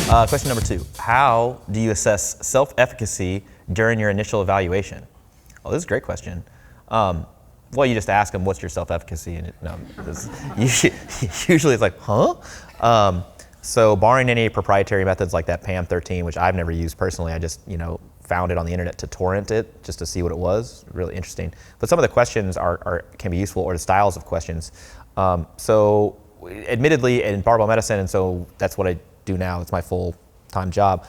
Question number 2. How do you assess self-efficacy during your initial evaluation? Well, this is a great question. Well, you just ask them, what's your self-efficacy? And usually it's like, huh? So barring any proprietary methods like that PAM 13, which I've never used personally, I just found it on the internet to torrent it just to see what it was. Really interesting. But some of the questions can be useful, or the styles of questions. So admittedly in barbell medicine, and so that's what I do now, it's my full-time job,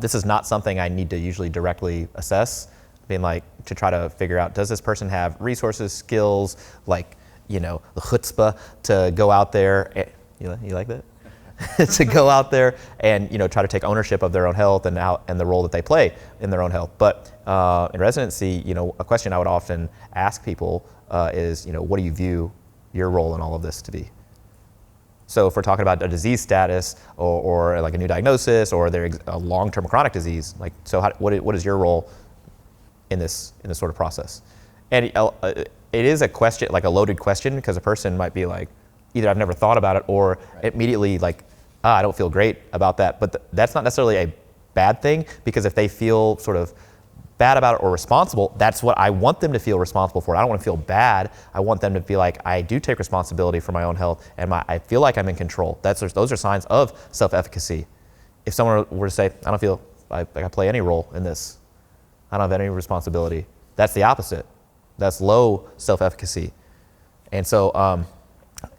this is not something I need to usually directly assess, being like to try to figure out, does this person have resources, skills, like, the chutzpah to go out there, you like that? To go out there and try to take ownership of their own health and the role that they play in their own health. But in residency, a question I would often ask people is, what do you view your role in all of this to be? So if we're talking about a disease status or like a new diagnosis or a long-term chronic disease, like, so what is your role in this sort of process? And it is a question, like a loaded question, because a person might be like, either I've never thought about it, or immediately like, I don't feel great about that. But that's not necessarily a bad thing, because if they feel sort of bad about it or responsible, that's what I want them to feel responsible for. I don't want to feel bad. I want them to feel like I do take responsibility for my own health and I feel like I'm in control. Those are signs of self-efficacy. If someone were to say, I don't feel like I play any role in this, I don't have any responsibility, that's the opposite. That's low self-efficacy. And so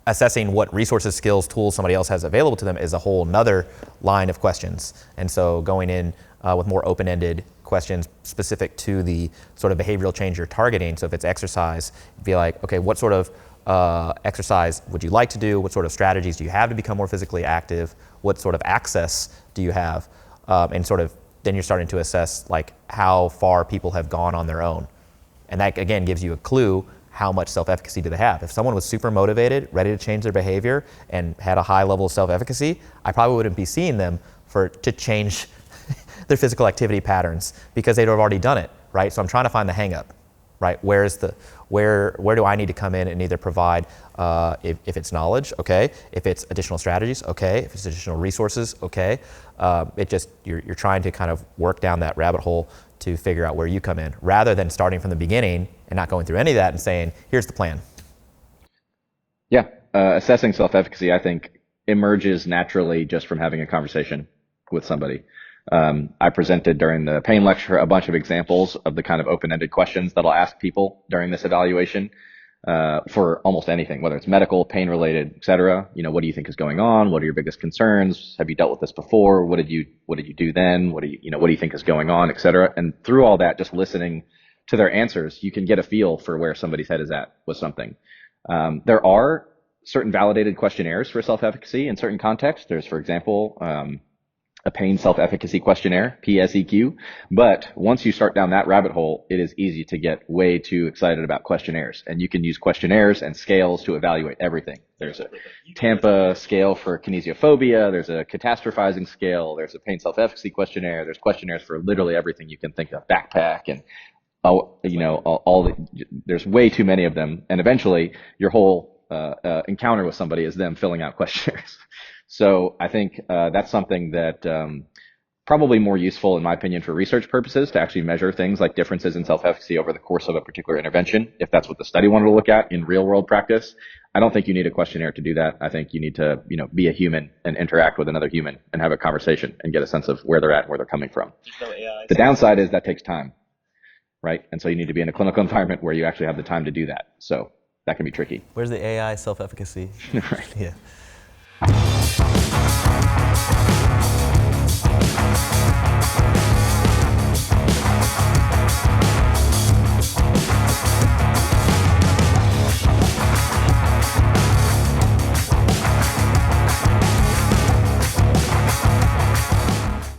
assessing what resources, skills, tools somebody else has available to them is a whole nother line of questions. And so going in with more open-ended questions specific to the sort of behavioral change you're targeting. So if it's exercise, be like, okay, what sort of exercise would you like to do? What sort of strategies do you have to become more physically active? What sort of access do you have? And sort of then you're starting to assess like how far people have gone on their own. And that again gives you a clue, how much self-efficacy do they have. If someone was super motivated, ready to change their behavior, and had a high level of self-efficacy, I probably wouldn't be seeing them to change their physical activity patterns, because they'd have already done it, right? So I'm trying to find the hang up, right? Where do I need to come in and either provide, if it's knowledge, okay. If it's additional strategies, okay. If it's additional resources, okay. You're trying to kind of work down that rabbit hole to figure out where you come in, rather than starting from the beginning and not going through any of that and saying, here's the plan. Yeah, assessing self-efficacy, I think, emerges naturally just from having a conversation with somebody. I presented during the pain lecture a bunch of examples of the kind of open-ended questions that I'll ask people during this evaluation for almost anything, whether it's medical, pain-related, et cetera. What do you think is going on? What are your biggest concerns? Have you dealt with this before? What did you do then? What do you think is going on, et cetera? And through all that, just listening to their answers, you can get a feel for where somebody's head is at with something. There are certain validated questionnaires for self-efficacy in certain contexts. There's, for example, a pain self-efficacy questionnaire, PSEQ. But once you start down that rabbit hole, it is easy to get way too excited about questionnaires. And you can use questionnaires and scales to evaluate everything. There's a Tampa scale for kinesiophobia. There's a catastrophizing scale. There's a pain self-efficacy questionnaire. There's questionnaires for literally everything you can think of, backpack, and there's way too many of them. And eventually your whole encounter with somebody is them filling out questionnaires. So I think that's something that probably more useful, in my opinion, for research purposes, to actually measure things like differences in self-efficacy over the course of a particular intervention, if that's what the study wanted to look at in real-world practice. I don't think you need a questionnaire to do that. I think you need to, be a human and interact with another human and have a conversation and get a sense of where they're at and where they're coming from. The downside is that takes time, right? And so you need to be in a clinical environment where you actually have the time to do that. So that can be tricky. Where's the AI self-efficacy? Right. Yeah.